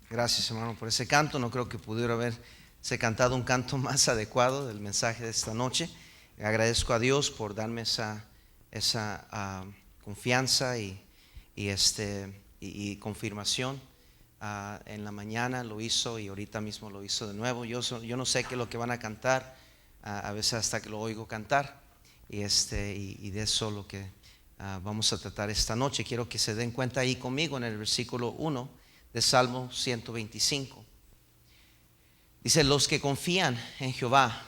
Gracias, hermano, por ese canto. No creo que pudiera haberse cantado un canto más adecuado del mensaje de esta noche. Agradezco a Dios por darme esa confianza y confirmación. En la mañana lo hizo y ahorita mismo lo hizo de nuevo. Yo no sé qué es lo que van a cantar, a veces hasta que lo oigo cantar. Y de eso lo que vamos a tratar esta noche. Quiero que se den cuenta ahí conmigo en el versículo 1 de Salmo 125. Dice: los que confían en Jehová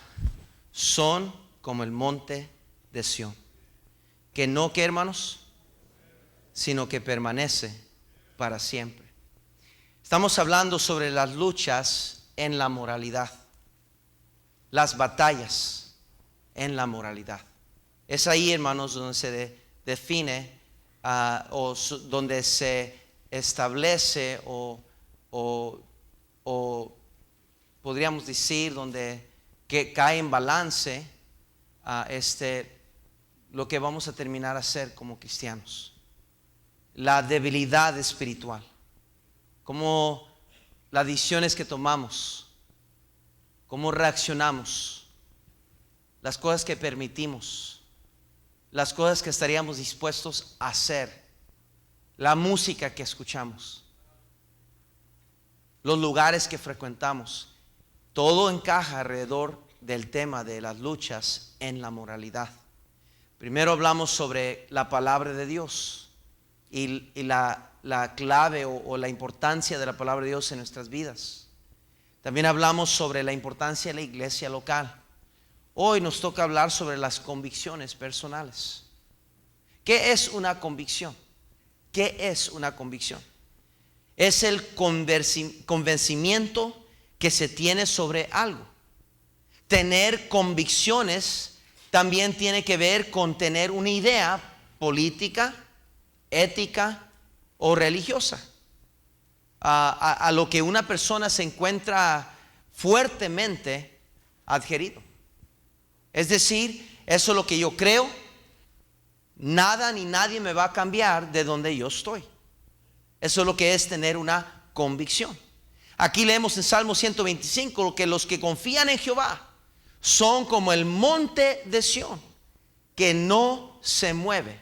son como el monte de Sión, que no, que hermanos, sino que permanece para siempre. Estamos hablando sobre las luchas en la moralidad, las batallas en la moralidad. Es ahí, hermanos, donde se define donde se establece o podríamos decir donde que cae en balance lo que vamos a terminar a hacer como cristianos, la debilidad espiritual, como las decisiones que tomamos, cómo reaccionamos, las cosas que permitimos, las cosas que estaríamos dispuestos a hacer, la música que escuchamos, los lugares que frecuentamos. Todo encaja alrededor del tema de las luchas en la moralidad. Primero hablamos sobre la palabra de Dios y la clave o la importancia de la palabra de Dios en nuestras vidas. También hablamos sobre la importancia de la iglesia local. Hoy nos toca hablar sobre las convicciones personales. ¿Qué es una convicción? ¿Qué es una convicción? Es el convencimiento que se tiene sobre algo. Tener convicciones también tiene que ver con tener una idea política, ética o religiosa, a lo que una persona se encuentra fuertemente adherido. Es decir, eso es lo que yo creo. Nada ni nadie me va a cambiar de donde yo estoy. Eso es lo que es tener una convicción. Aquí leemos en Salmo 125 que los que confían en Jehová son como el monte de Sión, que no se mueve,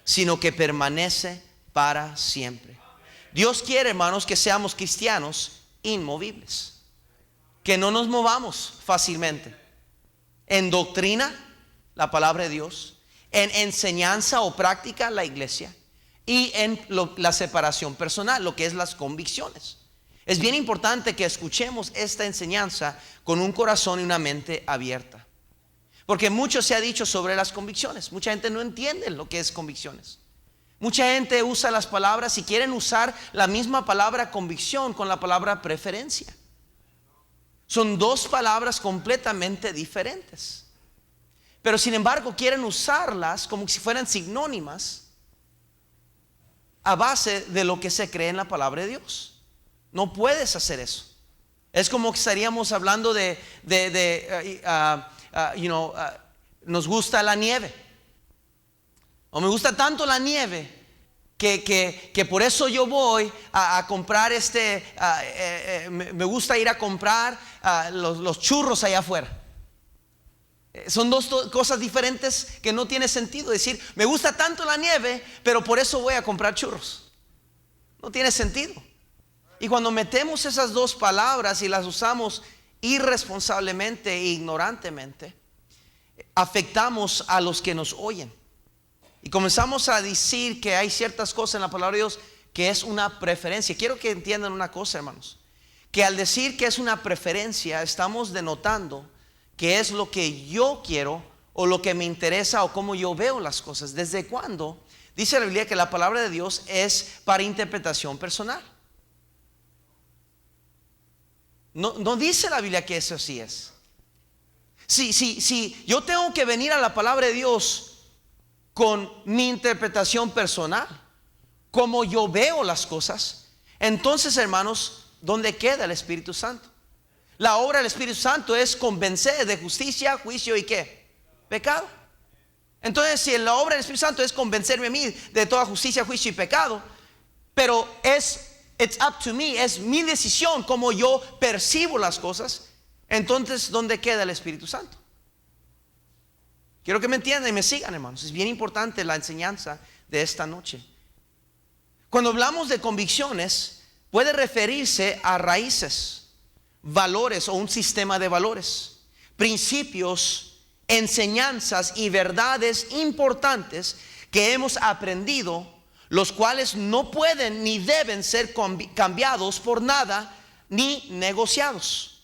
sino que permanece para siempre. Dios quiere, hermanos, que seamos cristianos inmovibles, que no nos movamos fácilmente en doctrina, la palabra de Dios, en enseñanza o práctica, la iglesia, y en la separación personal, lo que es las convicciones. Es bien importante que escuchemos esta enseñanza con un corazón y una mente abierta, porque mucho se ha dicho sobre las convicciones. Mucha gente no entiende lo que es convicciones. Mucha gente usa las palabras y quieren usar la misma palabra convicción con la palabra preferencia. Son dos palabras completamente diferentes. Pero sin embargo quieren usarlas como si fueran sinónimas a base de lo que se cree en la palabra de Dios. No puedes hacer eso. Es como que estaríamos hablando nos gusta la nieve. O me gusta tanto la nieve que por eso yo voy a comprar me gusta ir a comprar los churros allá afuera. Son dos cosas diferentes que no tiene sentido decir, me gusta tanto la nieve, pero por eso voy a comprar churros. No tiene sentido. Y cuando metemos esas dos palabras y las usamos irresponsablemente e ignorantemente, afectamos a los que nos oyen. Y comenzamos a decir que hay ciertas cosas en la palabra de Dios que es una preferencia. Quiero que entiendan una cosa, hermanos, que al decir que es una preferencia, estamos denotando que es lo que yo quiero o lo que me interesa o cómo yo veo las cosas. ¿Desde cuándo? Dice la Biblia que la palabra de Dios es para interpretación personal. No dice la Biblia que eso sí es. Si yo tengo que venir a la palabra de Dios con mi interpretación personal, como yo veo las cosas, entonces, hermanos, ¿dónde queda el Espíritu Santo? La obra del Espíritu Santo es convencer de justicia, juicio y ¿qué? Pecado. Entonces, si la obra del Espíritu Santo es convencerme a mí de toda justicia, juicio y pecado, pero es it's up to me, es mi decisión como yo percibo las cosas, entonces ¿dónde queda el Espíritu Santo? Quiero que me entiendan y me sigan, hermanos. Es bien importante la enseñanza de esta noche. Cuando hablamos de convicciones, puede referirse a raíces, valores o un sistema de valores, principios, enseñanzas y verdades importantes que hemos aprendido, los cuales no pueden ni deben ser cambiados por nada, ni negociados.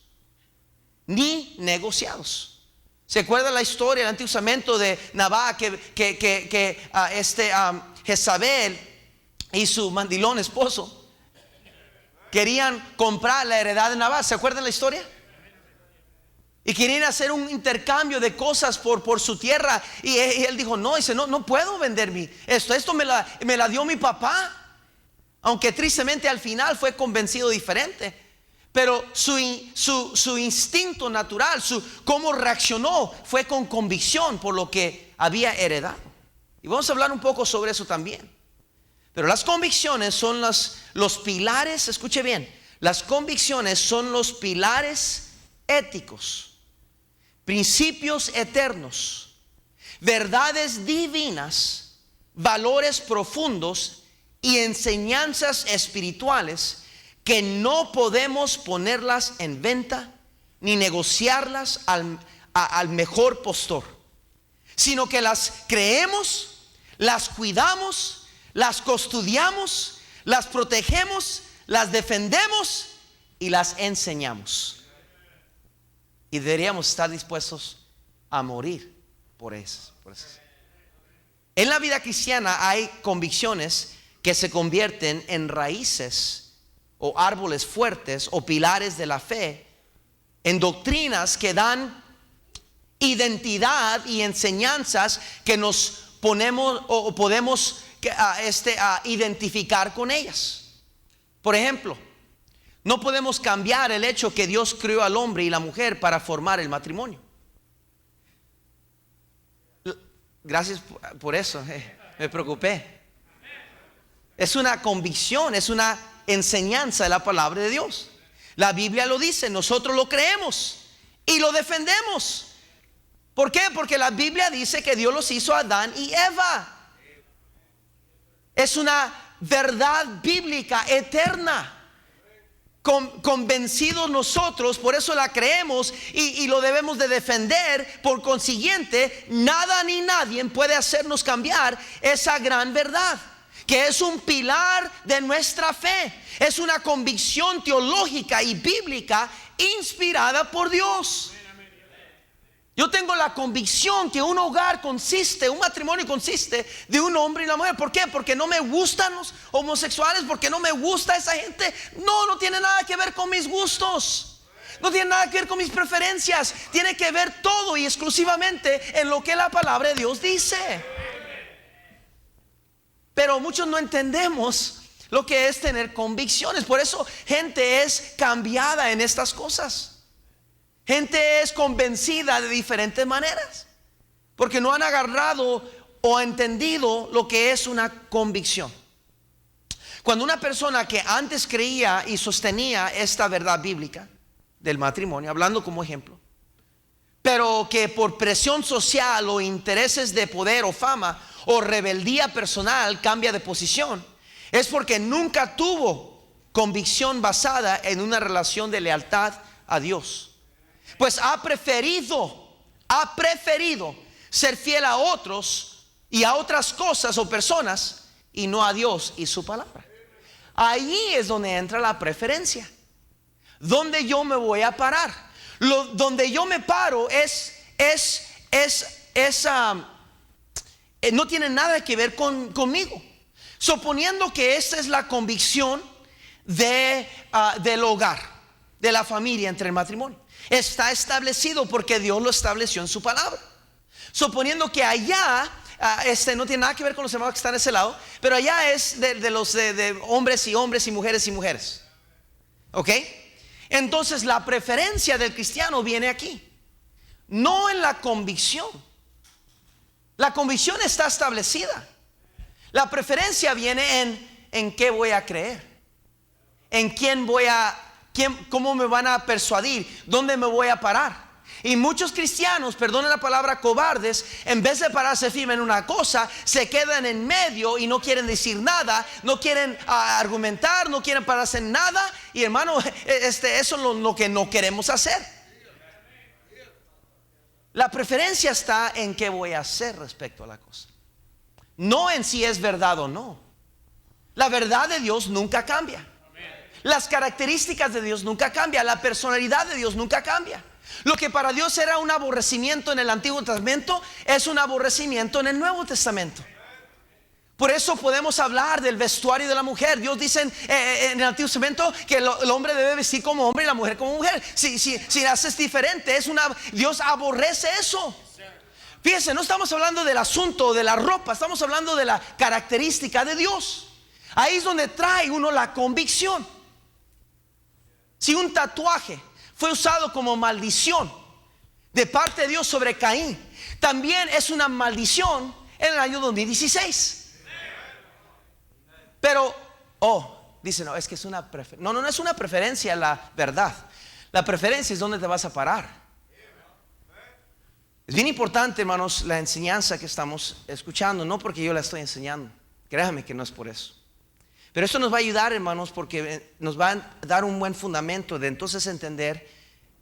Ni negociados. ¿Se acuerda la historia del Antiguo Testamento de Nabal que Jezabel y su mandilón esposo querían comprar la heredad de Nabal? ¿Se acuerdan la historia? Y querían hacer un intercambio de cosas por su tierra. Y él dijo, no puedo vender esto me la dio mi papá. Aunque tristemente al final fue convencido diferente. Pero su instinto natural, cómo reaccionó, fue con convicción por lo que había heredado. Y vamos a hablar un poco sobre eso también. Pero las convicciones son los pilares, escuche bien, las convicciones son los pilares éticos, principios eternos, verdades divinas, valores profundos y enseñanzas espirituales que no podemos ponerlas en venta ni negociarlas al mejor postor, sino que las creemos, las cuidamos, las custodiamos, las protegemos, las defendemos y las enseñamos. Y deberíamos estar dispuestos a morir por eso. En la vida cristiana hay convicciones que se convierten en raíces o árboles fuertes o pilares de la fe, en doctrinas que dan identidad y enseñanzas que nos ponemos o podemos identificar con ellas. Por ejemplo, no podemos cambiar el hecho que Dios creó al hombre y la mujer para formar el matrimonio. Gracias por eso, me preocupé. Es una convicción, es una enseñanza de la palabra de Dios. La Biblia lo dice, nosotros lo creemos y lo defendemos. ¿Por qué? Porque la Biblia dice que Dios los hizo a Adán y Eva. Es una verdad bíblica eterna. Convencidos nosotros, por eso la creemos y lo debemos de defender. Por consiguiente, nada ni nadie puede hacernos cambiar esa gran verdad, que es un pilar de nuestra fe. Es una convicción teológica y bíblica inspirada por Dios. Yo tengo la convicción que un hogar un matrimonio consiste de un hombre y una mujer. ¿Por qué? Porque no me gustan los homosexuales, porque no me gusta esa gente. No tiene nada que ver con mis gustos. No tiene nada que ver con mis preferencias. Tiene que ver todo y exclusivamente en lo que la palabra de Dios dice. Pero muchos no entendemos lo que es tener convicciones. Por eso gente es cambiada en estas cosas. Gente es convencida de diferentes maneras, porque no han agarrado o entendido lo que es una convicción. Cuando una persona que antes creía y sostenía esta verdad bíblica del matrimonio, hablando como ejemplo, pero que por presión social o intereses de poder o fama o rebeldía personal cambia de posición, es porque nunca tuvo convicción basada en una relación de lealtad a Dios. Pues ha preferido ser fiel a otros y a otras cosas o personas y no a Dios y su palabra. Ahí es donde entra la preferencia. Donde yo me voy a parar. Donde yo me paro no tiene nada que ver conmigo. Suponiendo que esta es la convicción del hogar, de la familia entre el matrimonio. Está establecido porque Dios lo estableció en su palabra. Suponiendo que allá no tiene nada que ver con los hermanos que están a ese lado, pero allá es de hombres y mujeres. ¿Ok? Entonces la preferencia del cristiano viene aquí, no en la convicción. La convicción está establecida. La preferencia viene en qué voy a creer. en cómo me van a persuadir, dónde me voy a parar. Y muchos cristianos, perdonen la palabra, cobardes, en vez de pararse firme en una cosa, se quedan en medio y no quieren decir nada, no quieren argumentar, no quieren pararse en nada. Y hermano, eso es lo que no queremos hacer. La preferencia está en qué voy a hacer respecto a la cosa, no en si es verdad o no. La verdad de Dios nunca cambia. Las características de Dios nunca cambian. La personalidad de Dios nunca cambia. Lo que para Dios era un aborrecimiento en el Antiguo Testamento es un aborrecimiento en el Nuevo Testamento. Por eso podemos hablar del vestuario de la mujer. Dios dice en el Antiguo Testamento que el hombre debe vestir como hombre y la mujer como mujer. Si haces diferente, Dios aborrece eso. Fíjense, no estamos hablando del asunto de la ropa, estamos hablando de la característica de Dios. Ahí es donde trae uno la convicción. Si un tatuaje fue usado como maldición de parte de Dios sobre Caín, también es una maldición en el año 2016. Pero, dice, no, es que es una preferencia. No es una preferencia la verdad. La preferencia es dónde te vas a parar. Es bien importante, hermanos, la enseñanza que estamos escuchando, no porque yo la estoy enseñando, créame que no es por eso. Pero esto nos va a ayudar, hermanos, porque nos va a dar un buen fundamento de entonces entender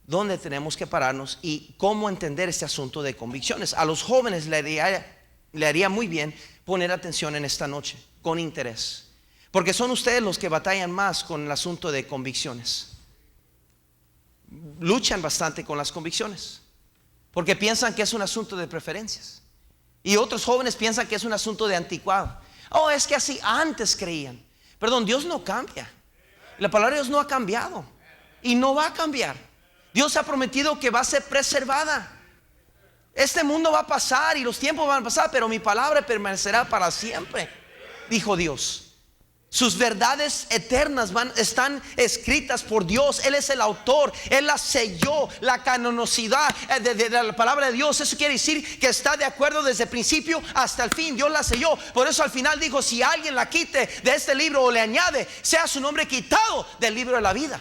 dónde tenemos que pararnos y cómo entender este asunto de convicciones. A los jóvenes le haría muy bien poner atención en esta noche, con interés, porque son ustedes los que batallan más con el asunto de convicciones. Luchan bastante con las convicciones, porque piensan que es un asunto de preferencias. Y otros jóvenes piensan que es un asunto de anticuado. Es que así antes creían. Perdón, Dios no cambia. La palabra de Dios no ha cambiado y no va a cambiar. Dios ha prometido que va a ser preservada. Este mundo va a pasar y los tiempos van a pasar, pero mi palabra permanecerá para siempre, dijo Dios. Sus verdades eternas están escritas por Dios. Él es el autor. Él las selló, la canonicidad de la palabra de Dios. Eso quiere decir que está de acuerdo desde el principio hasta el fin. Dios la selló. Por eso al final dijo: si alguien la quite de este libro o le añade, sea su nombre quitado del libro de la vida.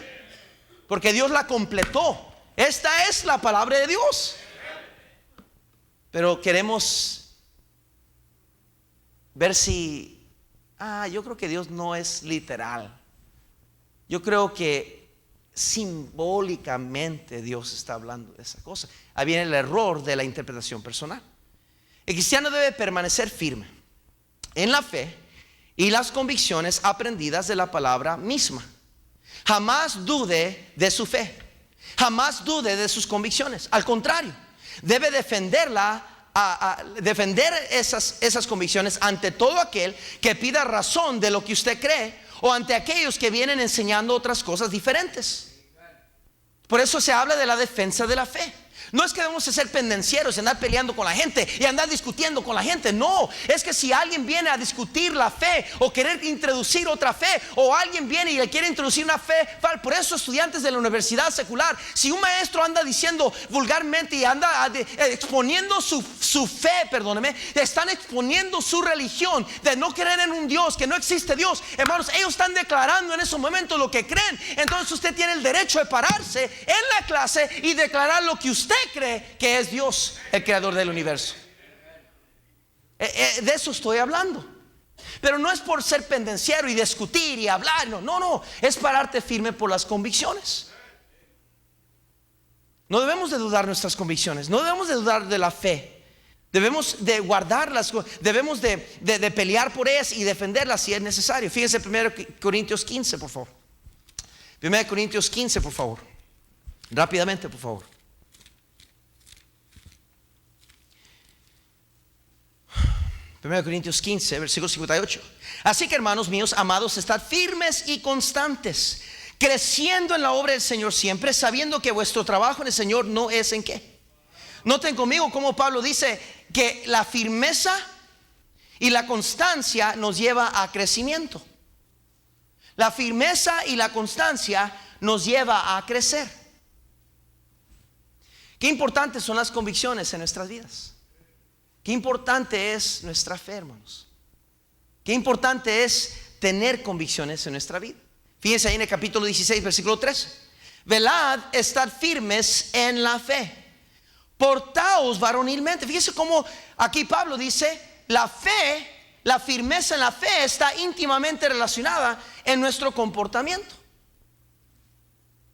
Porque Dios la completó. Esta es la palabra de Dios. Pero queremos ver si yo creo que Dios no es literal. Yo creo que simbólicamente Dios está hablando de esa cosa. Ahí viene el error de la interpretación personal. El cristiano debe permanecer firme en la fe y las convicciones aprendidas de la palabra misma. Jamás dude de su fe, jamás dude de sus convicciones. Al contrario, debe defender esas convicciones ante todo aquel que pida razón de lo que usted cree, o ante aquellos que vienen enseñando otras cosas diferentes. Por eso se habla de la defensa de la fe. No es que debemos ser pendencieros y andar peleando con la gente y andar discutiendo con la gente. No, es que si alguien viene a discutir la fe o querer introducir otra fe, o alguien viene y le quiere introducir una fe, por eso estudiantes de la universidad secular, si un maestro anda diciendo vulgarmente y anda exponiendo su fe, perdóneme, están exponiendo su religión de no creer en un Dios, que no existe Dios, hermanos, ellos están declarando en esos momentos lo que creen. Entonces usted tiene el derecho de pararse en la clase y declarar lo que usted cree que es Dios, el creador del universo. De eso estoy hablando. Pero no es por ser pendenciero y discutir y hablar. No, es pararte firme por las convicciones. No debemos de dudar nuestras convicciones, no debemos de dudar de la fe. Debemos de guardarlas, debemos de pelear por ellas y defenderlas si es necesario. Fíjense 1 Corintios 15, por favor. 1 Corintios 15, por favor. Rápidamente, por favor. 1 Corintios 15, versículo 58. Así que, hermanos míos, amados, estad firmes y constantes, creciendo en la obra del Señor siempre, sabiendo que vuestro trabajo en el Señor no es en qué. Noten conmigo cómo Pablo dice que la firmeza y la constancia nos lleva a crecimiento. La firmeza y la constancia nos lleva a crecer. Qué importantes son las convicciones en nuestras vidas. Qué importante es nuestra fe, hermanos. Qué importante es tener convicciones en nuestra vida. Fíjense ahí en el capítulo 16, versículo 13. Velad, estad firmes en la fe. Portaos varonilmente. Fíjense cómo aquí Pablo dice, la fe, la firmeza en la fe está íntimamente relacionada en nuestro comportamiento.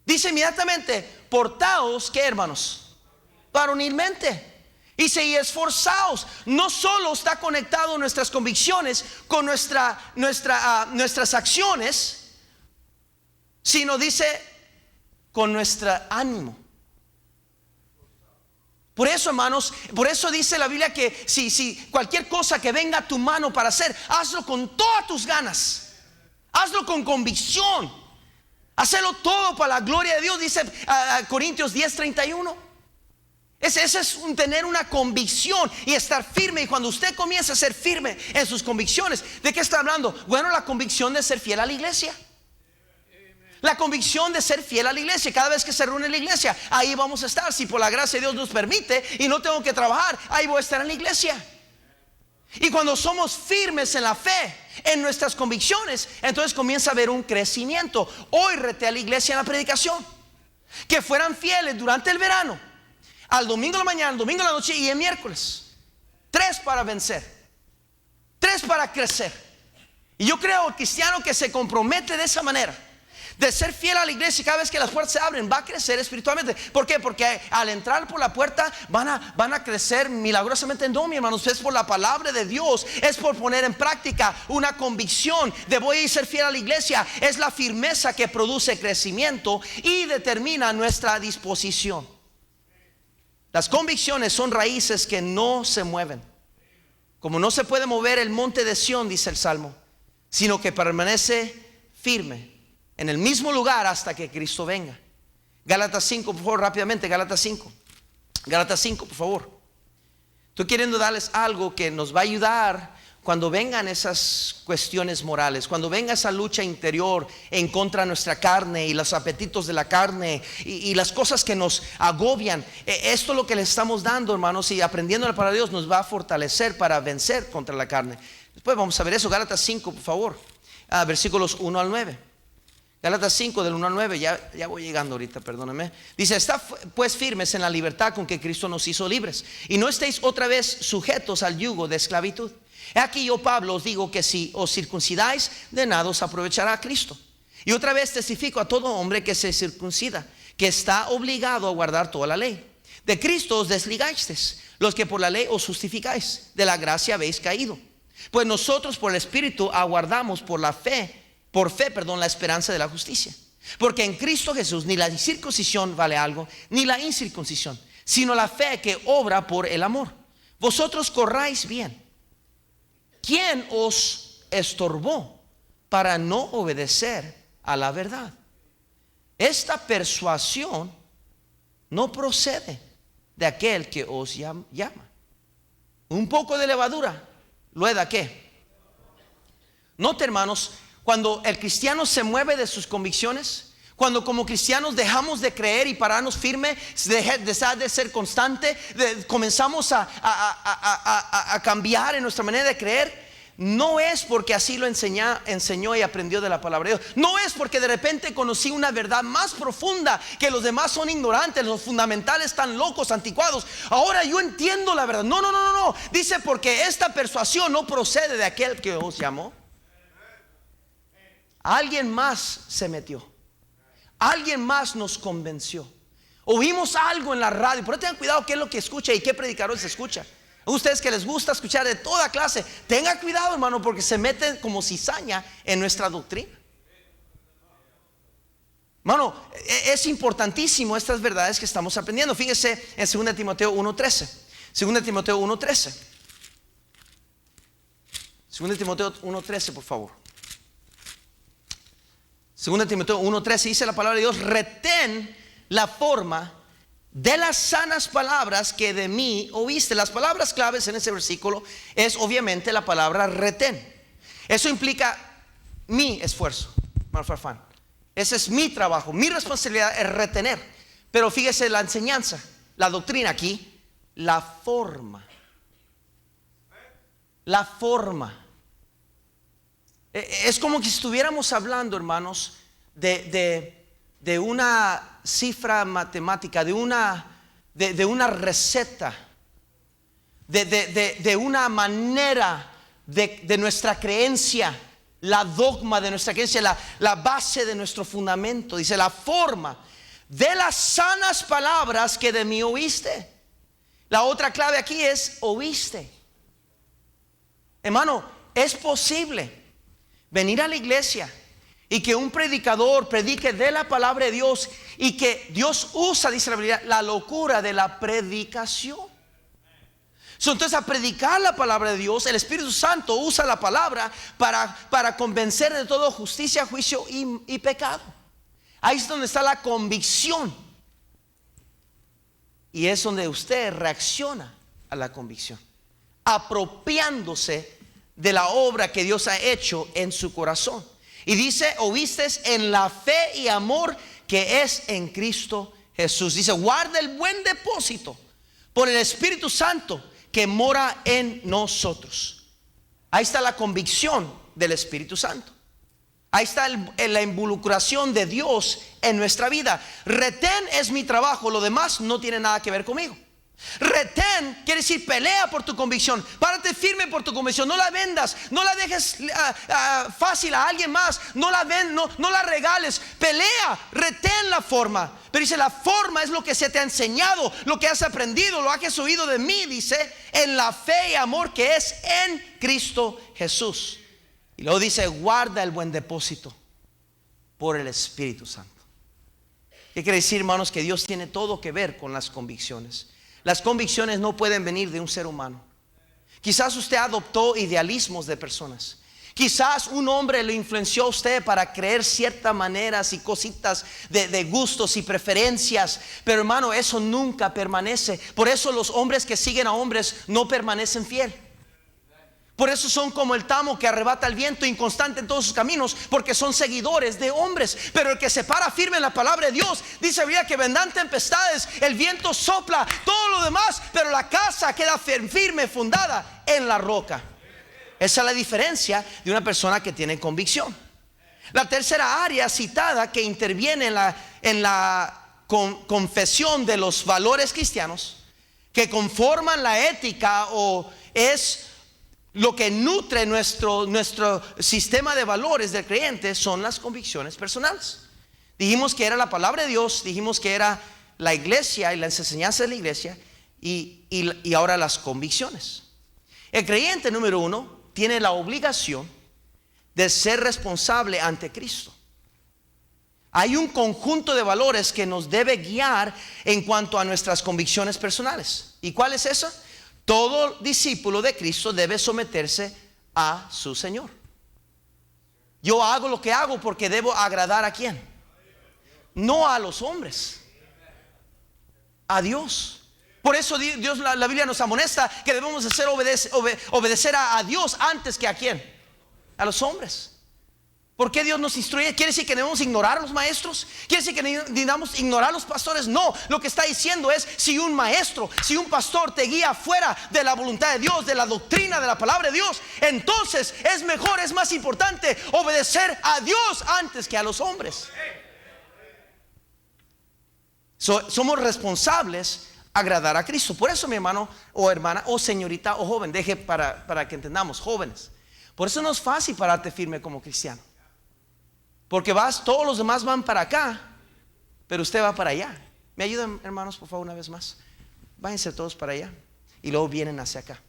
Dice inmediatamente, portaos, ¿qué, hermanos? Varonilmente. Dice, y esforzaos. No solo está conectado nuestras convicciones con nuestras acciones, sino dice con nuestro ánimo. Por eso, hermanos, por eso dice la Biblia que si cualquier cosa que venga a tu mano para hacer, hazlo con todas tus ganas, hazlo con convicción, hacerlo todo para la gloria de Dios, dice Corintios 10:31. Ese es tener una convicción y estar firme. Y cuando usted comienza a ser firme en sus convicciones, ¿de qué está hablando? Bueno, la convicción de ser fiel a la iglesia. La convicción de ser fiel a la iglesia. Cada vez que se reúne la iglesia, ahí vamos a estar. Si por la gracia de Dios nos permite y no tengo que trabajar, ahí voy a estar en la iglesia. Y cuando somos firmes en la fe, en nuestras convicciones, entonces comienza a haber un crecimiento. Hoy reté a la iglesia en la predicación que fueran fieles durante el verano, al domingo en la mañana, al domingo en la noche y el miércoles. 3 para vencer, 3 para crecer. Y yo creo el cristiano que se compromete de esa manera, de ser fiel a la iglesia, y cada vez que las puertas se abren va a crecer espiritualmente. ¿Por qué? Porque al entrar por la puerta van a crecer milagrosamente. No, mi hermanos, es por la palabra de Dios, es por poner en práctica una convicción de voy a ser fiel a la iglesia. Es la firmeza que produce crecimiento y determina nuestra disposición. Las convicciones son raíces que no se mueven, como no se puede mover el monte de Sión, dice el Salmo, sino que permanece firme en el mismo lugar hasta que Cristo venga. Gálatas 5, por favor, rápidamente. Gálatas 5, por favor. Estoy queriendo darles algo que nos va a ayudar cuando vengan esas cuestiones morales, cuando venga esa lucha interior en contra de nuestra carne y los apetitos de la carne y las cosas que nos agobian. Esto es lo que les estamos dando, hermanos, y aprendiendo la palabra de Dios nos va a fortalecer para vencer contra la carne. Después vamos a ver eso. Gálatas 5, por favor, versículos 1 al 9. Gálatas 5 del 1 al 9, ya voy llegando ahorita, perdóname. Dice, está pues firmes en la libertad con que Cristo nos hizo libres, y no estéis otra vez sujetos al yugo de esclavitud. He aquí yo, Pablo, os digo que si os circuncidáis, de nada os aprovechará a Cristo. Y otra vez testifico a todo hombre que se circuncida, que está obligado a guardar toda la ley. De Cristo os desligasteis, los que por la ley os justificáis, de la gracia habéis caído. Pues nosotros por el Espíritu aguardamos por fe, la esperanza de la justicia. Porque en Cristo Jesús ni la circuncisión vale algo, ni la incircuncisión, sino la fe que obra por el amor. Vosotros corráis bien. ¿Quién os estorbó para no obedecer a la verdad? Esta persuasión no procede de aquel que os llama. Un poco de levadura, ¿lo da qué? Note, hermanos, cuando el cristiano se mueve de sus convicciones, cuando como cristianos dejamos de creer y pararnos firme, dejar de ser constante, comenzamos a cambiar en nuestra manera de creer, no es porque así lo enseñó y aprendió de la palabra de Dios. No es porque de repente conocí una verdad más profunda que los demás son ignorantes, los fundamentales están locos, anticuados. Ahora yo entiendo la verdad. No. Dice porque esta persuasión no procede de aquel que os llamó. Alguien más se metió, alguien más nos convenció. Oímos algo en la radio. Pero tengan cuidado qué es lo que escucha y qué predicadores se escucha. A ustedes que les gusta escuchar de toda clase, tengan cuidado, hermano, porque se meten como cizaña en nuestra doctrina. Hermano, es importantísimo estas verdades que estamos aprendiendo. Fíjese en 2 Timoteo 1:13. 2 Timoteo 1:13. 2 Timoteo 1:13, por favor. 2 Timoteo 1:13 dice la palabra de Dios: retén la forma de las sanas palabras que de mí oíste. Las palabras claves en ese versículo es obviamente la palabra retén. Eso implica mi esfuerzo, Farfán. Ese es mi trabajo, mi responsabilidad es retener. Pero fíjese la enseñanza, la doctrina aquí, la forma. Es como que estuviéramos hablando, hermanos, de una cifra matemática, de una receta, de una manera de nuestra creencia, la dogma de nuestra creencia, la base de nuestro fundamento. Dice: la forma de las sanas palabras que de mí oíste. La otra clave aquí es oíste. Hermano, es posible venir a la iglesia y que un predicador predique de la palabra de Dios, y que Dios usa, dice la Biblia, la locura de la predicación. Entonces, a predicar la palabra de Dios, el Espíritu Santo usa la palabra para convencer de todo justicia, juicio y pecado. Ahí es donde está la convicción, y es donde usted reacciona a la convicción, apropiándose de la obra que Dios ha hecho en su corazón. Y dice: oíste en la fe y amor que es en Cristo Jesús. Dice: guarda el buen depósito por el Espíritu Santo que mora en nosotros. Ahí está la convicción del Espíritu Santo. Ahí está la involucración de Dios en nuestra vida. Retén es mi trabajo, lo demás no tiene nada que ver conmigo. Retén quiere decir pelea por tu convicción. Párate firme por tu convicción. No la vendas, no la dejes fácil a alguien más. No la regales. Pelea, retén la forma. Pero dice: la forma es lo que se te ha enseñado, lo que has aprendido, lo que has oído de mí. Dice: en la fe y amor que es en Cristo Jesús. Y luego dice: guarda el buen depósito por el Espíritu Santo. ¿Qué quiere decir, hermanos? Que Dios tiene todo que ver con las convicciones. Las convicciones no pueden venir de un ser humano. Quizás usted adoptó idealismos de personas. Quizás un hombre lo influenció a usted para creer ciertas maneras y cositas de gustos y preferencias. Pero, hermano, eso nunca permanece. Por eso los hombres que siguen a hombres no permanecen fieles. Por eso son como el tamo que arrebata el viento, inconstante en todos sus caminos, porque son seguidores de hombres. Pero el que se para firme en la palabra de Dios, dice la Biblia que vendrán tempestades, el viento sopla, todo lo demás, pero la casa queda firme, fundada en la roca. Esa es la diferencia de una persona que tiene convicción. La tercera área citada que interviene en la confesión de los valores cristianos, que conforman la ética o es lo que nutre nuestro sistema de valores del creyente, son las convicciones personales. Dijimos que era la palabra de Dios, dijimos que era la iglesia y las enseñanzas de la iglesia, y ahora las convicciones. El creyente número uno tiene la obligación de ser responsable ante Cristo. Hay un conjunto de valores que nos debe guiar en cuanto a nuestras convicciones personales. ¿Y cuál es eso? Todo discípulo de Cristo debe someterse a su Señor. Yo hago lo que hago porque debo agradar ¿a quién? No a los hombres, a Dios. Por eso Dios, la Biblia nos amonesta que debemos hacer obedecer a Dios antes que ¿a quién? A los hombres. ¿Por qué Dios nos instruye? ¿Quiere decir que debemos ignorar a los maestros? ¿Quiere decir que debemos ignorar a los pastores? No, lo que está diciendo es: si un maestro, si un pastor te guía fuera de la voluntad de Dios, de la doctrina, de la palabra de Dios, entonces es mejor, es más importante obedecer a Dios antes que a los hombres. Somos responsables agradar a Cristo. Por eso, mi hermano o hermana o señorita o joven, deje para que entendamos, jóvenes, por eso no es fácil pararte firme como cristiano. Porque todos los demás van para acá, pero usted va para allá. ¿Me ayudan, hermanos, por favor, una vez más? Váyanse todos para allá y luego vienen hacia acá.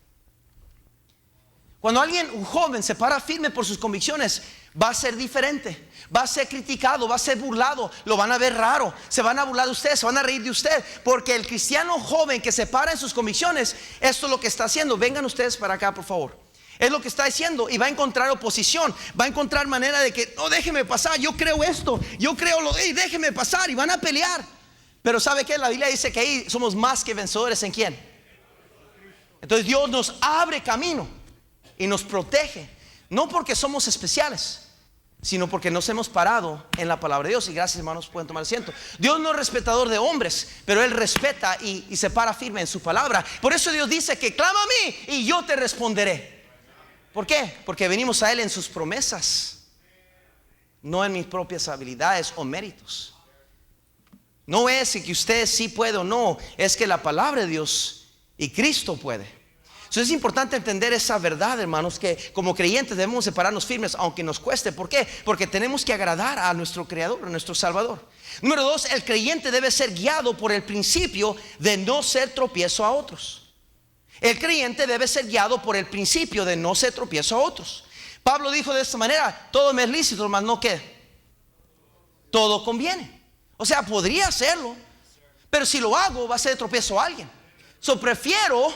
Cuando un joven se para firme por sus convicciones, va a ser diferente, va a ser criticado, va a ser burlado, lo van a ver raro, se van a burlar de usted, se van a reír de usted, porque el cristiano joven que se para en sus convicciones, esto es lo que está haciendo. Vengan ustedes para acá, por favor. Es lo que está diciendo, y va a encontrar oposición, va a encontrar manera de que no, déjeme pasar, yo creo esto, yo creo déjeme pasar, y van a pelear. Pero ¿sabe qué? La Biblia dice que ahí somos más que vencedores. ¿En quién? Entonces Dios nos abre camino y nos protege, no porque somos especiales, sino porque nos hemos parado en la palabra de Dios. Y gracias, hermanos, pueden tomar asiento. Dios no es respetador de hombres, pero Él respeta y se para firme en su palabra. Por eso Dios dice que clama a mí y yo te responderé. ¿Por qué? Porque venimos a Él en sus promesas. no en mis propias habilidades o méritos. No es que usted sí puede o no, es que la palabra de Dios y Cristo puede. Entonces es importante entender esa verdad, hermanos, que como creyentes debemos separarnos firmes aunque nos cueste. ¿Por qué? Porque tenemos que agradar a nuestro Creador, a nuestro Salvador. Número 2, el creyente debe ser guiado por el principio de no ser tropiezo a otros. El creyente debe ser guiado por el principio de no ser tropiezo a otros. Pablo dijo de esta manera: todo me es lícito, mas no ¿qué? Todo conviene. O sea, podría hacerlo, pero si lo hago va a ser de tropiezo a alguien. Prefiero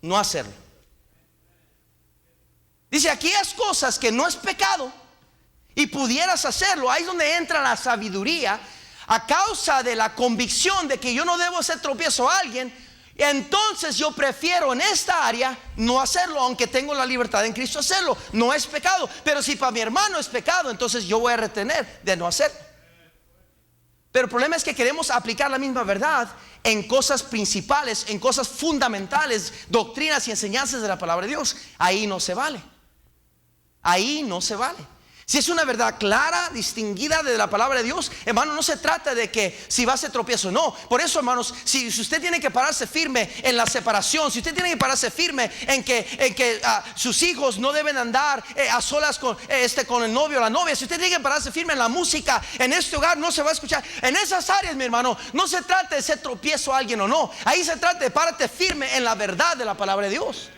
no hacerlo. Dice: aquellas cosas que no es pecado y pudieras hacerlo, ahí es donde entra la sabiduría. A causa de la convicción de que yo no debo hacer tropiezo a alguien, entonces yo prefiero en esta área no hacerlo, aunque tengo la libertad en Cristo hacerlo. No es pecado, pero si para mi hermano es pecado, entonces yo voy a retener de no hacerlo. Pero el problema es que queremos aplicar la misma verdad en cosas principales, en cosas fundamentales, doctrinas y enseñanzas de la palabra de Dios. Ahí no se vale. Ahí no se vale. Si es una verdad clara, distinguida de la palabra de Dios, hermano, no se trata de que si va a ser tropiezo, no. Por eso, hermanos, si usted tiene que pararse firme en la separación, si usted tiene que pararse firme en que sus hijos no deben andar a solas con el novio o la novia, si usted tiene que pararse firme en la música, en este hogar no se va a escuchar, en esas áreas, mi hermano, no se trata de ser tropiezo a alguien o no. Ahí se trata de pararte firme en la verdad de la palabra de Dios,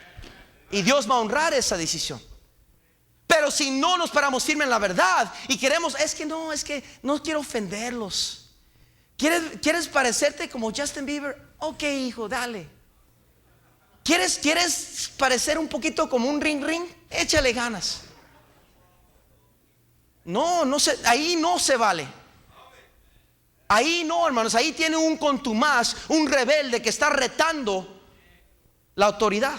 y Dios va a honrar esa decisión. Pero si no nos paramos firmes en la verdad y queremos, es que no quiero ofenderlos. ¿Quieres parecerte como Justin Bieber? Ok, hijo, dale. ¿Quieres parecer un poquito como un ring ring? Échale ganas. Ahí no se vale. Ahí no, hermanos, ahí tiene un contumaz, un rebelde que está retando la autoridad.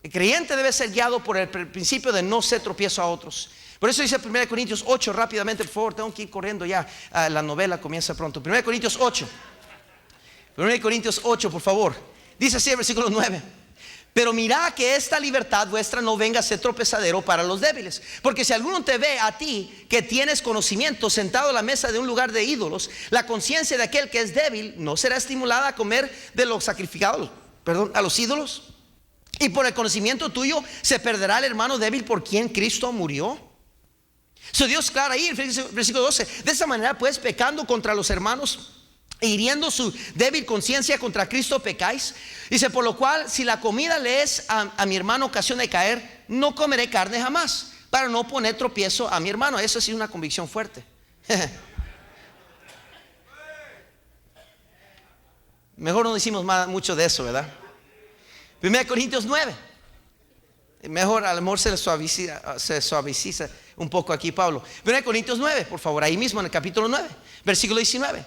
El creyente debe ser guiado por el principio de no ser tropiezo a otros. Por eso dice 1 Corintios 8, rápidamente, por favor, tengo que ir corriendo ya. La novela comienza pronto. 1 Corintios 8. 1 Corintios 8, por favor. Dice así el versículo 9: pero mirad que esta libertad vuestra no venga a ser tropezadero para los débiles. Porque si alguno te ve a ti que tienes conocimiento sentado a la mesa de un lugar de ídolos, la conciencia de aquel que es débil no será estimulada a comer de lo sacrificado, a los ídolos. Y por el conocimiento tuyo se perderá el hermano débil por quien Cristo murió. Dios clara ahí, versículo 12: de esa manera pues, pecando contra los hermanos e hiriendo su débil conciencia, contra Cristo pecáis. Dice: por lo cual, si la comida le es a mi hermano ocasión de caer, no comeré carne jamás, para no poner tropiezo a mi hermano. Eso sí es una convicción fuerte. Mejor no decimos mucho de eso, ¿verdad? 1 Corintios 9. Mejor, a lo mejor se suaviza un poco aquí Pablo. 1 Corintios 9, por favor, ahí mismo en el capítulo 9, versículo 19.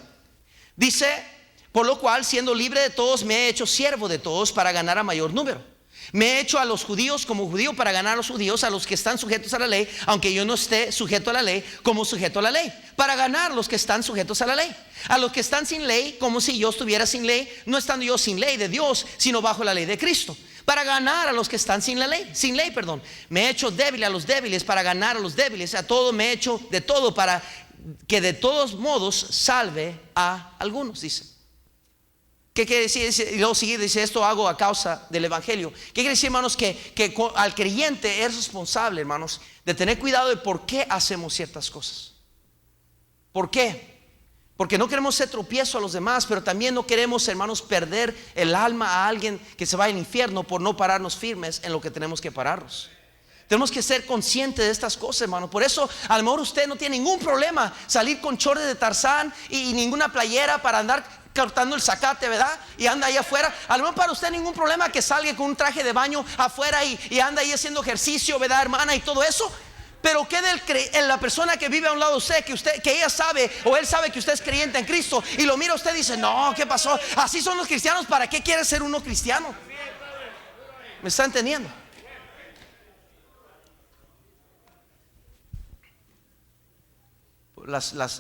Dice: por lo cual, siendo libre de todos, me he hecho siervo de todos para ganar a mayor número. Me he hecho a los judíos como judío para ganar a los judíos, a los que están sujetos a la ley, aunque yo no esté sujeto a la ley, como sujeto a la ley, para ganar a los que están sujetos a la ley. A los que están sin ley, como si yo estuviera sin ley, no estando yo sin ley de Dios, sino bajo la ley de Cristo, para ganar a los que están sin ley. Me he hecho débil a los débiles para ganar a los débiles. A todo me he hecho de todo para que de todos modos salve a algunos, dice. ¿Qué quiere decir? Y luego sigue, dice: esto hago a causa del evangelio. ¿Qué quiere decir, hermanos? Que al creyente es responsable, hermanos, de tener cuidado de por qué hacemos ciertas cosas. ¿Por qué? Porque no queremos ser tropiezo a los demás, pero también no queremos, hermanos, perder el alma a alguien que se va al infierno por no pararnos firmes en lo que tenemos que pararnos. Tenemos que ser conscientes de estas cosas, hermano. Por eso, a lo mejor usted no tiene ningún problema salir con chores de Tarzán y ninguna playera para andar cortando el zacate, ¿verdad? Y anda ahí afuera. A lo mejor para usted ningún problema que salga con un traje de baño afuera y anda ahí haciendo ejercicio, ¿verdad, hermana? Y todo eso. Pero ¿qué en la persona que vive a un lado de usted, que ella sabe o él sabe que usted es creyente en Cristo, y lo mira usted y dice: no, ¿qué pasó? Así son los cristianos. ¿Para qué quiere ser uno cristiano? ¿Me está entendiendo?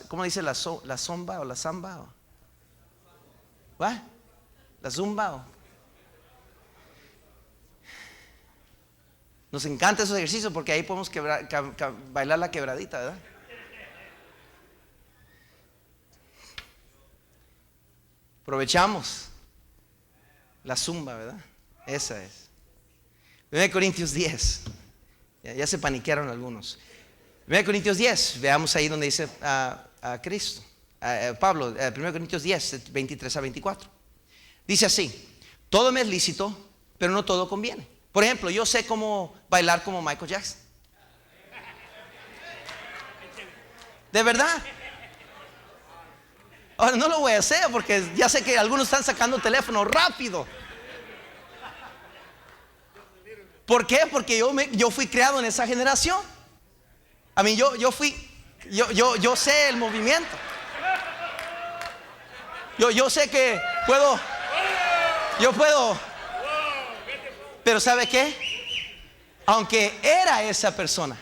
¿Cómo dice la zomba o la samba? ¿What? La zumba. Nos encanta esos ejercicios porque ahí podemos bailar la quebradita, ¿verdad? Aprovechamos la zumba, ¿verdad? Esa es. 1 Corintios 10. Ya se paniquearon algunos. 1 Corintios 10, veamos ahí donde dice a Cristo, Pablo, 1 Corintios 10, 23 a 24. Dice así: todo me es lícito, pero no todo conviene. Por ejemplo, yo sé cómo bailar como Michael Jackson. De verdad. Ahora no lo voy a hacer porque ya sé que algunos están sacando teléfono rápido. ¿Por qué? Porque yo fui criado en esa generación. A mí yo sé el movimiento. Yo sé que yo puedo. Pero ¿sabe qué? Aunque era esa persona,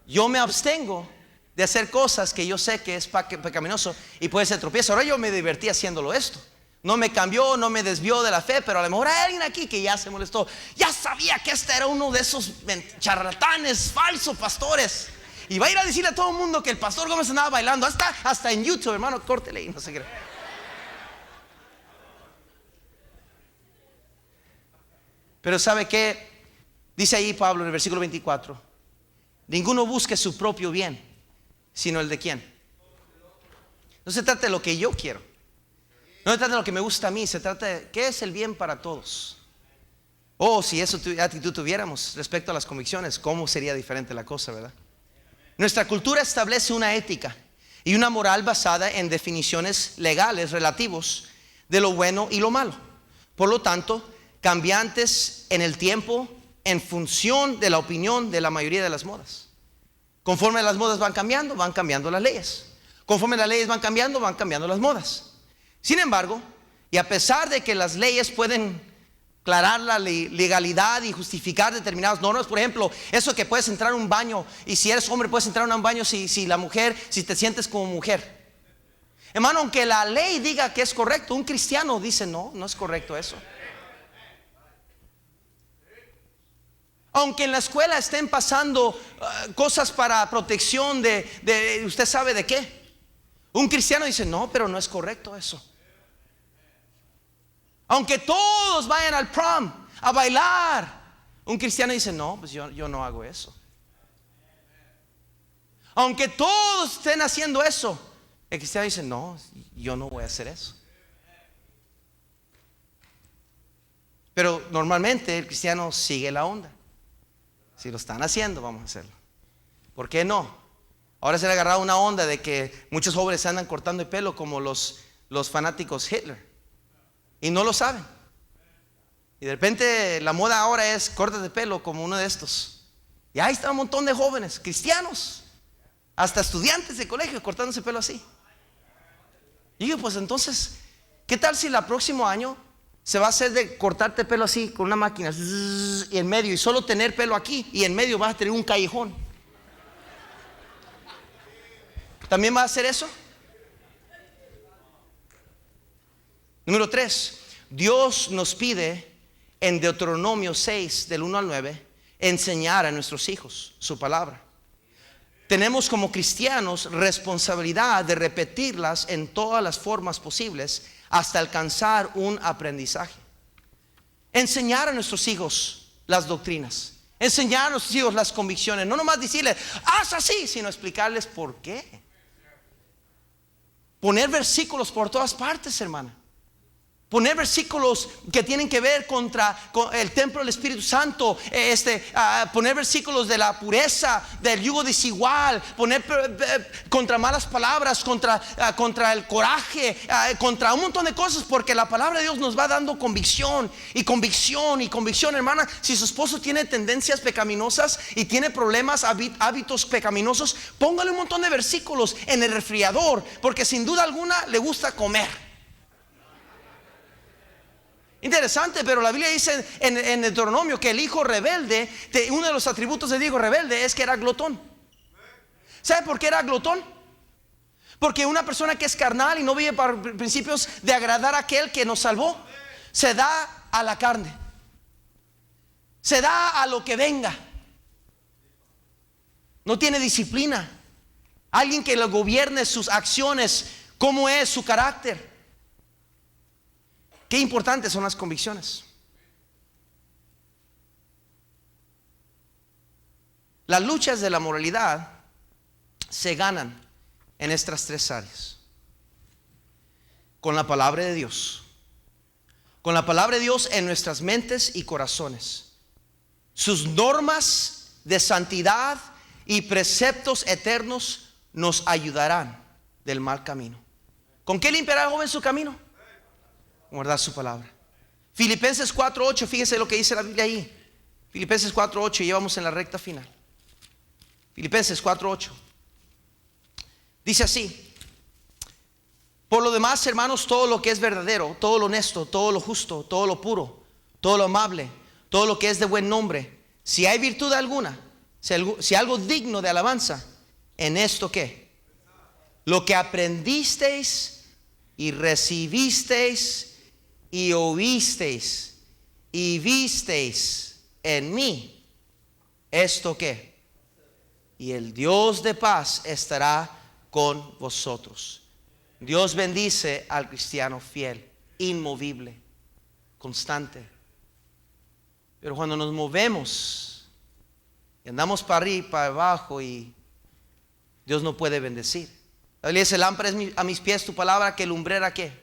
yo me abstengo de hacer cosas que yo sé que es pecaminoso y puede ser tropiezo. Ahora yo me divertí haciéndolo esto. No me cambió, no me desvió de la fe, pero a lo mejor hay alguien aquí que ya se molestó. Ya sabía que este era uno de esos charlatanes, falsos pastores. Y va a ir a decirle a todo el mundo que el pastor Gómez andaba bailando. Hasta en YouTube, hermano, córtele y no sé qué. Pero ¿sabe qué? Dice ahí Pablo en el versículo 24: ninguno busque su propio bien, sino el de quién. No se trata de lo que yo quiero, no se trata de lo que me gusta a mí, se trata de qué es el bien para todos. Si eso actitud tuviéramos respecto a las convicciones, cómo sería diferente la cosa, ¿verdad? Nuestra cultura establece una ética y una moral basada en definiciones legales relativos de lo bueno y lo malo. Por lo tanto, cambiantes en el tiempo en función de la opinión de la mayoría de las modas. Conforme las modas van cambiando las leyes. Conforme las leyes van cambiando las modas. Sin embargo, y a pesar de que las leyes pueden aclarar la legalidad y justificar determinadas normas, por ejemplo, eso que puedes entrar a un baño, y si eres hombre puedes entrar a un baño si te sientes como mujer. Hermano, aunque la ley diga que es correcto, un cristiano dice no es correcto eso. Aunque en la escuela estén pasando cosas para protección de usted sabe de qué, un cristiano dice no, pero no es correcto eso. Aunque todos vayan al prom a bailar, un cristiano dice no, pues yo no hago eso. Aunque todos estén haciendo eso, el cristiano dice no, yo no voy a hacer eso. Pero normalmente el cristiano sigue la onda. Si lo están haciendo, vamos a hacerlo. ¿Por qué no? Ahora se le ha agarrado una onda de que muchos jóvenes se andan cortando el pelo como los fanáticos Hitler y no lo saben. Y de repente la moda ahora es córtate el pelo como uno de estos. Y ahí está un montón de jóvenes cristianos, hasta estudiantes de colegio cortándose el pelo así. Y digo, pues entonces, ¿qué tal si el próximo año se va a hacer de cortarte el pelo así con una máquina y en medio, y solo tener pelo aquí, y en medio vas a tener un callejón? ¿También va a hacer eso? Número 3, Dios nos pide en Deuteronomio 6 del 1 al 9 enseñar a nuestros hijos su palabra. Tenemos como cristianos responsabilidad de repetirlas en todas las formas posibles hasta alcanzar un aprendizaje. Enseñar a nuestros hijos las doctrinas, enseñar a nuestros hijos las convicciones, no nomás decirles haz así, sino explicarles por qué. Poner versículos por todas partes, hermana. Poner versículos que tienen que ver con el templo del Espíritu Santo, poner versículos de la pureza, del yugo desigual, poner contra malas palabras, contra el coraje, contra un montón de cosas, porque la palabra de Dios nos va dando convicción y convicción y convicción, hermana. Si su esposo tiene tendencias pecaminosas y tiene problemas, hábitos pecaminosos, póngale un montón de versículos en el refrigerador, porque sin duda alguna le gusta comer. Interesante, pero la Biblia dice en Deuteronomio que el hijo rebelde, uno de los atributos del hijo rebelde es que era glotón. ¿Sabe por qué era glotón? Porque una persona que es carnal y no vive por principios de agradar a aquel que nos salvó, se da a la carne. Se da a lo que venga. No tiene disciplina. Alguien que lo gobierne sus acciones, cómo es su carácter. Qué importantes son las convicciones. Las luchas de la moralidad se ganan en estas tres áreas: con la palabra de Dios, con la palabra de Dios en nuestras mentes y corazones, sus normas de santidad y preceptos eternos nos ayudarán del mal camino. ¿Con qué limpiará el joven su camino? Guardar su palabra. Filipenses 4:8, fíjense lo que dice la Biblia ahí. Filipenses 4:8, llevamos en la recta final. Filipenses 4:8 dice así: por lo demás, hermanos, todo lo que es verdadero, todo lo honesto, todo lo justo, todo lo puro, todo lo amable, todo lo que es de buen nombre, si hay virtud alguna, si algo digno de alabanza, en esto ¿qué? Lo que aprendisteis y recibisteis y oísteis y visteis en mí, ¿esto qué? Y el Dios de paz estará con vosotros. Dios bendice al cristiano fiel, inmovible, constante. Pero cuando nos movemos y andamos para arriba y para abajo, y Dios no puede bendecir. La Biblia dice: lámpara es a mis pies tu palabra, que lumbrera ¿qué?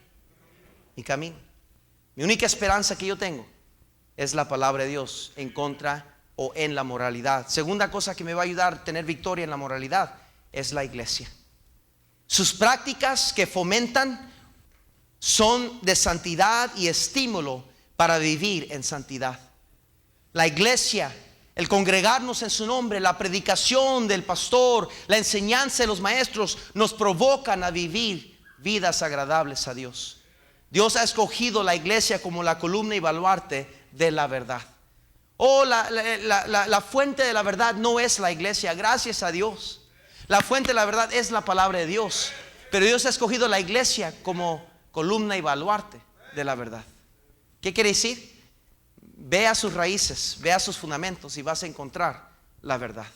Mi camino. Mi única esperanza que yo tengo es la palabra de Dios en contra o en la moralidad. Segunda cosa que me va a ayudar a tener victoria en la moralidad es la iglesia. Sus prácticas que fomentan son de santidad y estímulo para vivir en santidad. La iglesia, el congregarnos en su nombre, la predicación del pastor, la enseñanza de los maestros nos provocan a vivir vidas agradables a Dios. Dios ha escogido la iglesia como la columna y baluarte de la verdad. La fuente de la verdad no es la iglesia, gracias a Dios. La fuente de la verdad es la palabra de Dios. Pero Dios ha escogido la iglesia como columna y baluarte de la verdad. ¿Qué quiere decir? Ve a sus raíces, ve a sus fundamentos y vas a encontrar la verdad.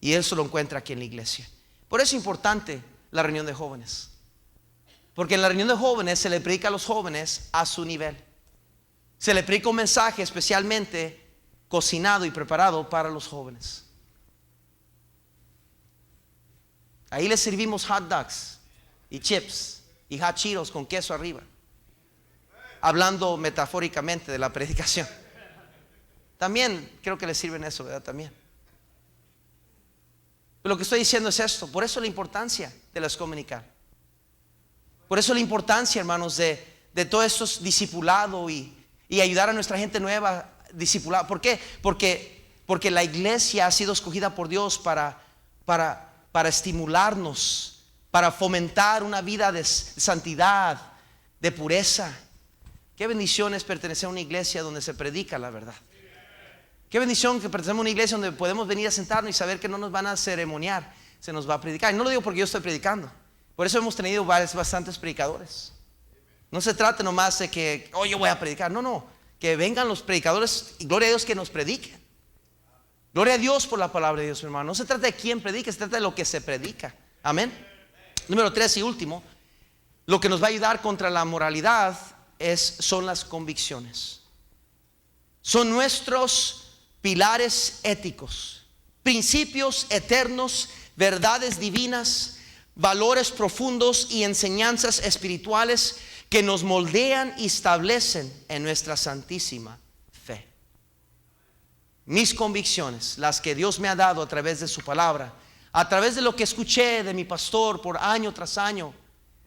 Y eso lo encuentra aquí en la iglesia. Por eso es importante la reunión de jóvenes. Porque en la reunión de jóvenes se le predica a los jóvenes a su nivel. Se le predica un mensaje especialmente cocinado y preparado para los jóvenes. Ahí les servimos hot dogs y chips y hot Cheetos con queso arriba, hablando metafóricamente de la predicación. También creo que les sirven eso, ¿verdad? También. Pero lo que estoy diciendo es esto. Por eso la importancia de la comunicar. Por eso la importancia, hermanos, de todo esto discipulado y ayudar a nuestra gente nueva a discipular. ¿Por qué? Porque la iglesia ha sido escogida por Dios para estimularnos, para fomentar una vida de santidad, de pureza. Qué bendición es pertenecer a una iglesia donde se predica la verdad. Qué bendición que pertenecemos a una iglesia donde podemos venir a sentarnos y saber que no nos van a ceremoniar, se nos va a predicar. Y no lo digo porque yo estoy predicando. Por eso hemos tenido bastantes predicadores. No se trata nomás de que yo voy a predicar. No, que vengan los predicadores y gloria a Dios que nos prediquen. Gloria a Dios por la palabra de Dios, hermano. No se trata de quién predica, se trata de lo que se predica. Amén. Número 3 y último, lo que nos va a ayudar contra la moralidad son las convicciones. Son nuestros pilares éticos, principios eternos, verdades divinas, valores profundos y enseñanzas espirituales que nos moldean y establecen en nuestra santísima fe. Mis convicciones, las que Dios me ha dado a través de su palabra, a través de lo que escuché de mi pastor por año tras año,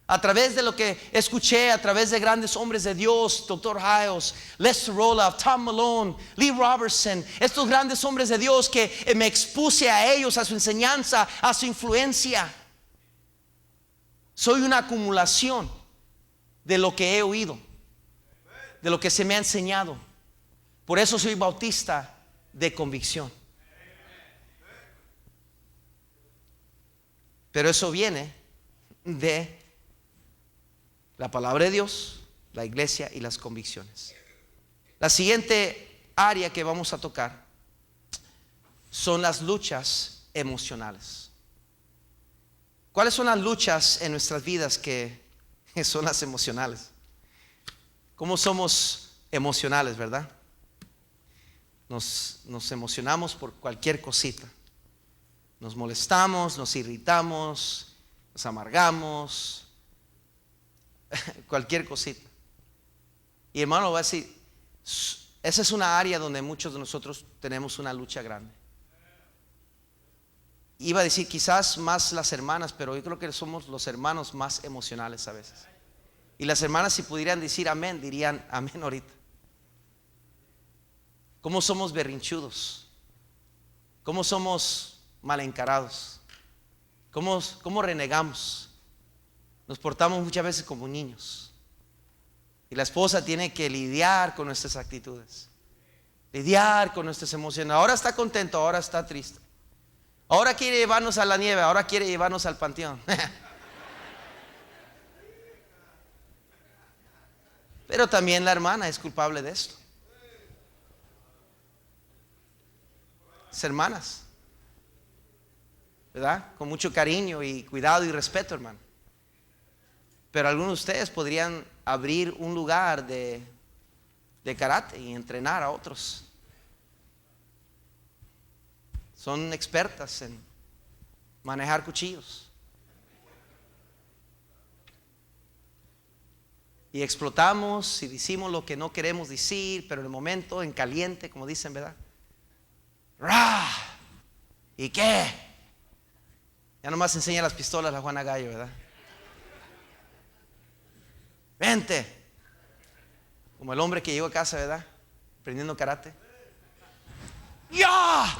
a través de lo que escuché a través de grandes hombres de Dios, Dr. Hiles, Lester Roloff, Tom Malone, Lee Robertson, estos grandes hombres de Dios que me expuse a ellos, a su enseñanza, a su influencia. Soy una acumulación de lo que he oído, de lo que se me ha enseñado. Por eso soy bautista de convicción. Pero eso viene de la palabra de Dios, la iglesia y las convicciones. La siguiente área que vamos a tocar son las luchas emocionales. ¿Cuáles son las luchas en nuestras vidas que son las emocionales? ¿Cómo somos emocionales, verdad? Nos emocionamos por cualquier cosita. Nos molestamos, nos irritamos, nos amargamos, cualquier cosita. Y hermano, va a decir, esa es una área donde muchos de nosotros tenemos una lucha grande. Iba a decir quizás más las hermanas, pero yo creo que somos los hermanos más emocionales a veces. Y las hermanas, si pudieran decir amén, dirían amén ahorita. ¿Cómo somos berrinchudos? ¿Cómo somos mal encarados? ¿Cómo renegamos? Nos portamos muchas veces como niños. Y la esposa tiene que lidiar con nuestras actitudes, lidiar con nuestras emociones. Ahora está contento, ahora está triste. Ahora quiere llevarnos a la nieve, ahora quiere llevarnos al panteón. Pero también la hermana es culpable de esto. Las hermanas, ¿verdad? Con mucho cariño y cuidado y respeto, hermano. Pero algunos de ustedes podrían abrir un lugar de karate y entrenar a otros. Son expertas en manejar cuchillos. Y explotamos y decimos lo que no queremos decir, pero en el momento, en caliente, como dicen, ¿verdad? ¡Rah! ¿Y qué? Ya nomás enseña las pistolas la Juana Gallo, ¿verdad? Vente. Como el hombre que llegó a casa, ¿verdad? Aprendiendo karate. ¡Ya!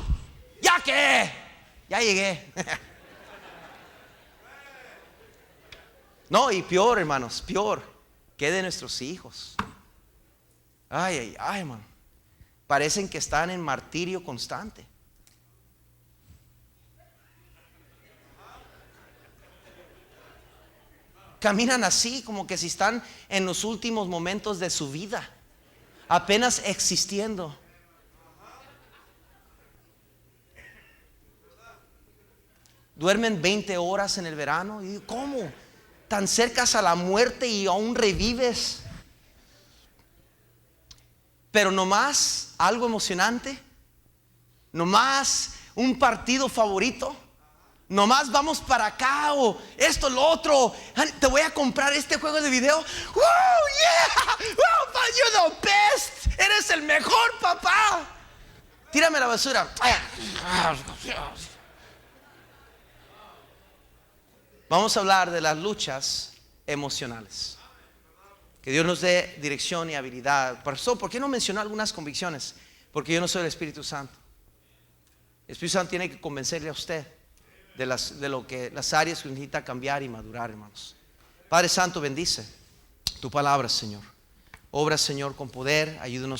¿Ya qué? Ya llegué. No, y peor, hermanos, peor. ¿Qué de nuestros hijos? Ay, hermano. Parecen que están en martirio constante. Caminan así como que si están en los últimos momentos de su vida, apenas existiendo. Duermen 20 horas en el verano. Y ¿cómo? Tan cercas a la muerte y aún revives. Pero nomás algo emocionante, nomás un partido favorito, nomás vamos para acá o esto, lo otro. Te voy a comprar este juego de video. ¡Oh, yeah! ¡Oh, you're the best! ¡Eres el mejor, papá! Tírame la basura. Vamos a hablar de las luchas emocionales. Que Dios nos dé dirección y habilidad. ¿Por qué no mencionar algunas convicciones? Porque yo no soy el Espíritu Santo. El Espíritu Santo tiene que convencerle a usted de las áreas que necesita cambiar y madurar, hermanos. Padre Santo, bendice tu palabra, Señor. Obra, Señor, con poder. Ayúdanos